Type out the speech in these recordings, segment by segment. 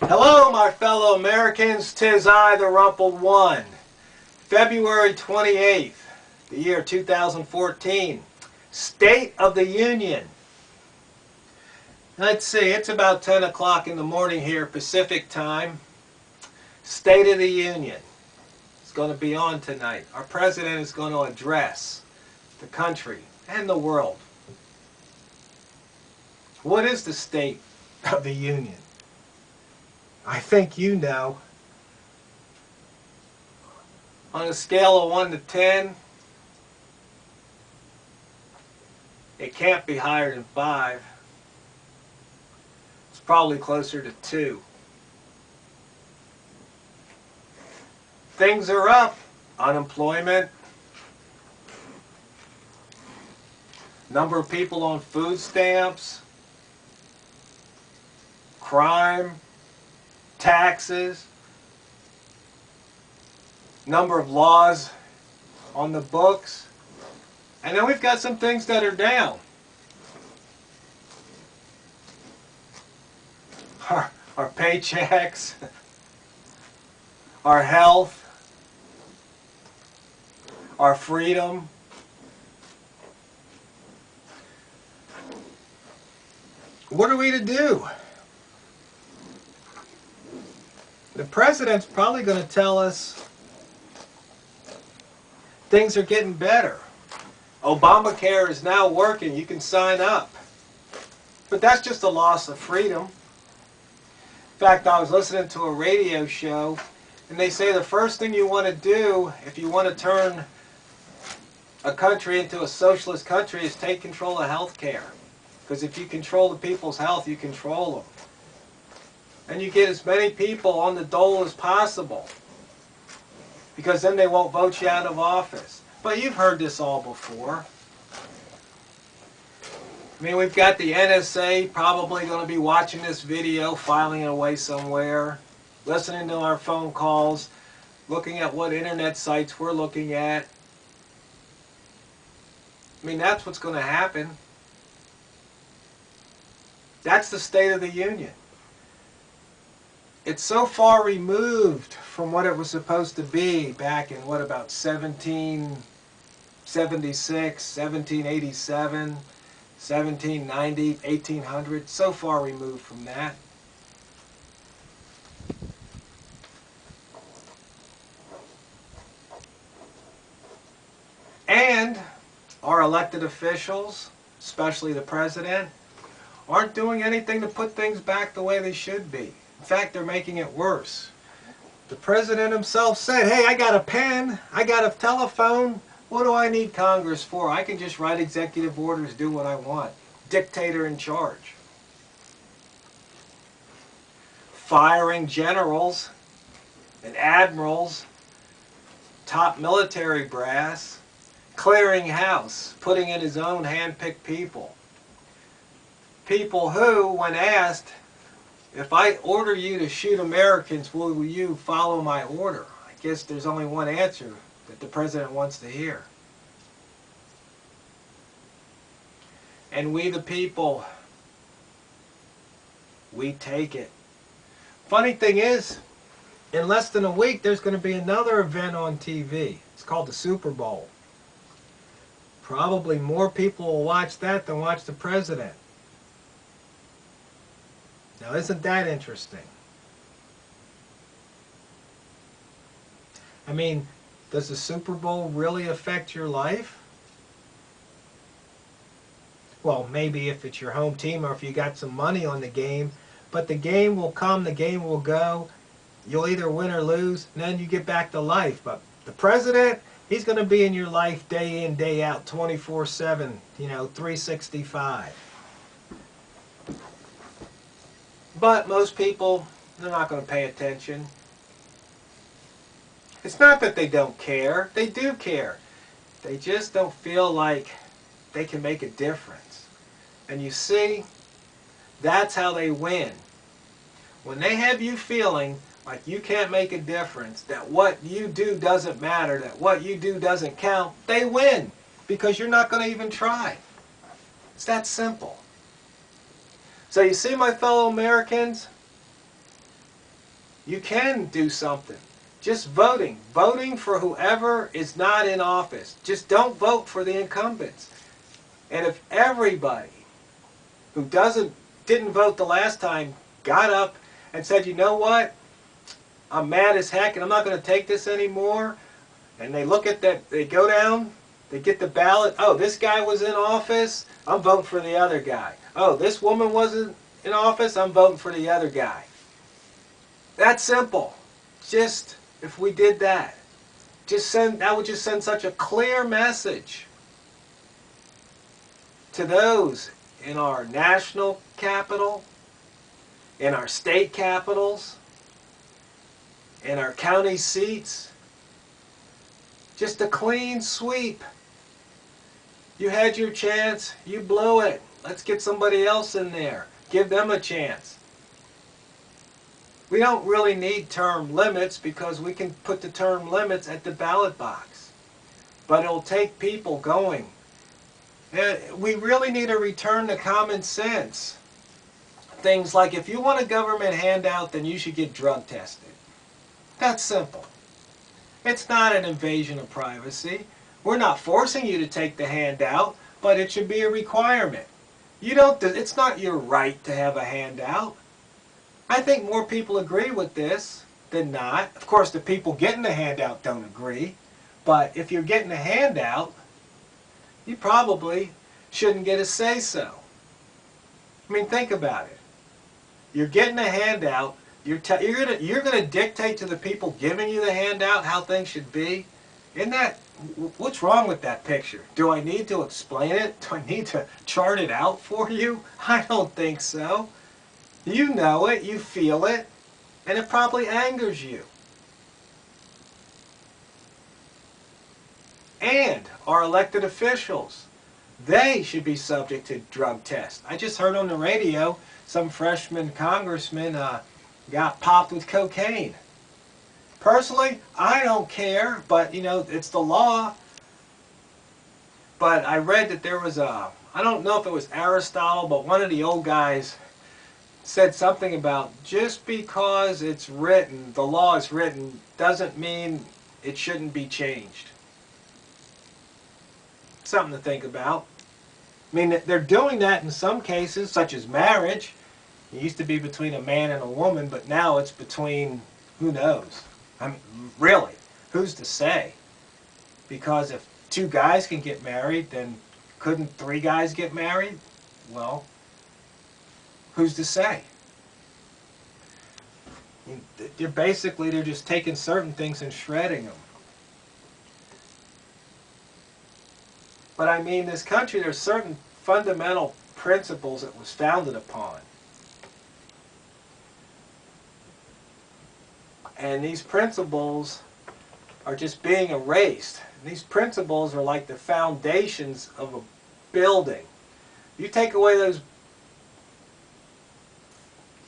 Hello, my fellow Americans. 'Tis I, the Rumpled One. February 28th, the year 2014. State of the Union. Let's see, it's about 10 o'clock in the morning here, Pacific time. State of the Union. It's going to be on tonight. Our president is going to address the country and the world. What is the State of the Union? I think you know. On a scale of 1 to 10, it can't be higher than 5. It's probably closer to 2. Things are up. Unemployment. Number of people on food stamps. Crime. Taxes. Number of laws on the books. And then we've got some things that are down. Our paychecks, our health, our freedom. What are we to do? The president's probably going to tell us things are getting better. Obamacare is now working. You can sign up. But that's just a loss of freedom. In fact, I was listening to a radio show, and they say the first thing you want to do if you want to turn a country into a socialist country is take control of health care. Because if you control the people's health, you control them. And you get as many people on the dole as possible. Because then they won't vote you out of office. But you've heard this all before. I mean, we've got the NSA probably going to be watching this video, filing it away somewhere, listening to our phone calls, looking at what internet sites we're looking at. I mean, that's what's going to happen. That's the State of the Union. It's so far removed from what it was supposed to be back in, what, about 1776, 1787, 1790, 1800. So far removed from that. And our elected officials, especially the president, aren't doing anything to put things back the way they should be. In fact, they're making it worse. The president himself said, hey, I got a pen, I got a telephone, what do I need Congress for? I can just write executive orders, do what I want. Dictator in charge. Firing generals and admirals, top military brass, clearing house, putting in his own hand-picked people. People who, when asked, if I order you to shoot Americans, will you follow my order? I guess there's only one answer that the president wants to hear. And we the people, we take it. Funny thing is, in less than a week, there's going to be another event on TV. It's called the Super Bowl. Probably more people will watch that than watch the president. Now, isn't that interesting? I mean, does the Super Bowl really affect your life? Well, maybe if it's your home team or if you got some money on the game, but the game will come, the game will go. You'll either win or lose, and then you get back to life. But the president, he's going to be in your life day in, day out, 24/7, 365. But most people, they're not going to pay attention. It's not that they don't care. They do care. They just don't feel like they can make a difference. And you see, that's how they win. When they have you feeling like you can't make a difference, that what you do doesn't matter, that what you do doesn't count, they win. Because you're not going to even try. It's that simple. So you see, my fellow Americans, You can do something. Just voting. Voting for whoever is not in office. Just don't vote for the incumbents. And if everybody who didn't vote the last time got up and said, you know what, I'm mad as heck and I'm not going to take this anymore, and they look at that, they go down, they get the ballot, oh, this guy was in office, I'm voting for the other guy. Oh, this woman wasn't in office, I'm voting for the other guy. That's simple. Just, if we did that, that would just send such a clear message to those in our national capital, in our state capitals, in our county seats. Just a clean sweep. You had your chance, you blew it. Let's get somebody else in there. Give them a chance. We don't really need term limits because we can put the term limits at the ballot box. But it'll take people going. We really need a return to common sense. Things like, if you want a government handout, then you should get drug tested. That's simple. It's not an invasion of privacy. We're not forcing you to take the handout, but it should be a requirement. It's not your right to have a handout. I think more people agree with this than not. Of course, the people getting the handout don't agree. But if you're getting a handout, you probably shouldn't get a say-so. I mean, think about it. You're getting a handout. You're gonna dictate to the people giving you the handout how things should be. What's wrong with that picture? Do I need to explain it? Do I need to chart it out for you? I don't think so. You know it, you feel it, and it probably angers you. And our elected officials, they should be subject to drug tests. I just heard on the radio some freshman congressman got popped with cocaine. Personally, I don't care, but you know, it's the law. But I read that there was I don't know if it was Aristotle, but one of the old guys said something about just because it's written, the law is written, doesn't mean it shouldn't be changed. Something to think about. I mean, they're doing that in some cases, such as marriage. It used to be between a man and a woman, but now it's between, who knows? I mean, really, who's to say? Because if two guys can get married, then couldn't three guys get married? Well, who's to say? They're just taking certain things and shredding them. But I mean, this country, there's certain fundamental principles it was founded upon. And these principles are just being erased. And these principles are like the foundations of a building. You take away those.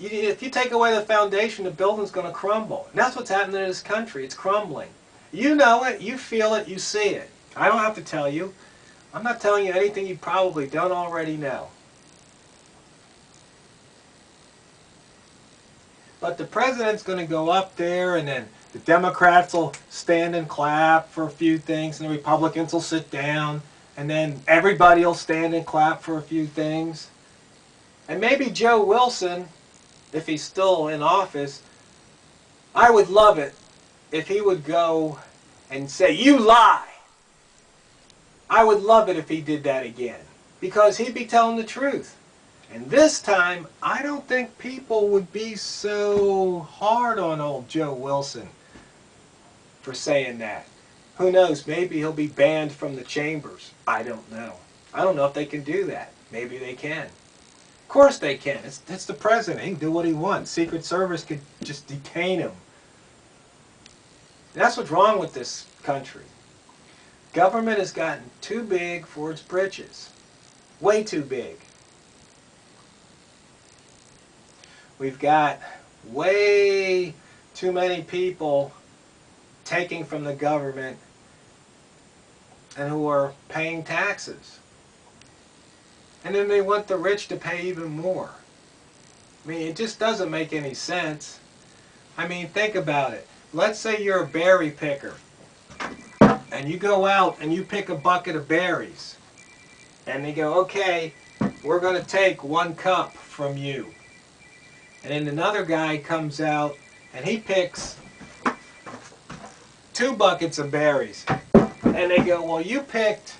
If you take away the foundation, the building's going to crumble. And that's what's happening in this country. It's crumbling. You know it, you feel it, you see it. I don't have to tell you. I'm not telling you anything you probably don't already know. But the president's going to go up there, and then the Democrats will stand and clap for a few things, and the Republicans will sit down, and then everybody will stand and clap for a few things. And maybe Joe Wilson, if he's still in office, I would love it if he would go and say, "You lie." I would love it if he did that again, because he'd be telling the truth. And this time, I don't think people would be so hard on old Joe Wilson for saying that. Who knows, maybe he'll be banned from the chambers. I don't know. I don't know if they can do that. Maybe they can. Of course they can. It's the president. He can do what he wants. Secret Service could just detain him. And that's what's wrong with this country. Government has gotten too big for its britches. Way too big. We've got way too many people taking from the government and who are paying taxes. And then they want the rich to pay even more. I mean, it just doesn't make any sense I mean, think about it. Let's say you're a berry picker, and you go out and you pick a bucket of berries. And they go, okay, we're going to take 1 cup from you. And then another guy comes out and he picks 2 buckets of berries. And they go, well, you picked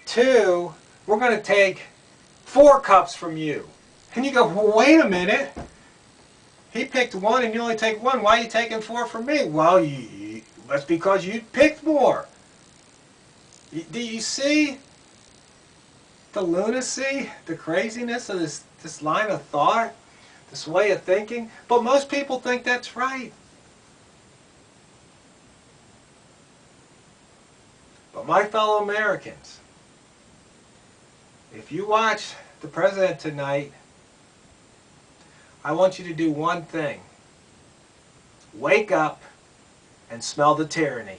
2, we're going to take 4 cups from you. And you go, well, wait a minute. He picked 1 and you only take 1. Why are you taking 4 from me? Well, that's because you picked more. Do you see the lunacy, the craziness of this line of thought, this way of thinking? But most people think that's right. But my fellow Americans, if you watch the president tonight, I want you to do one thing. Wake up and smell the tyranny.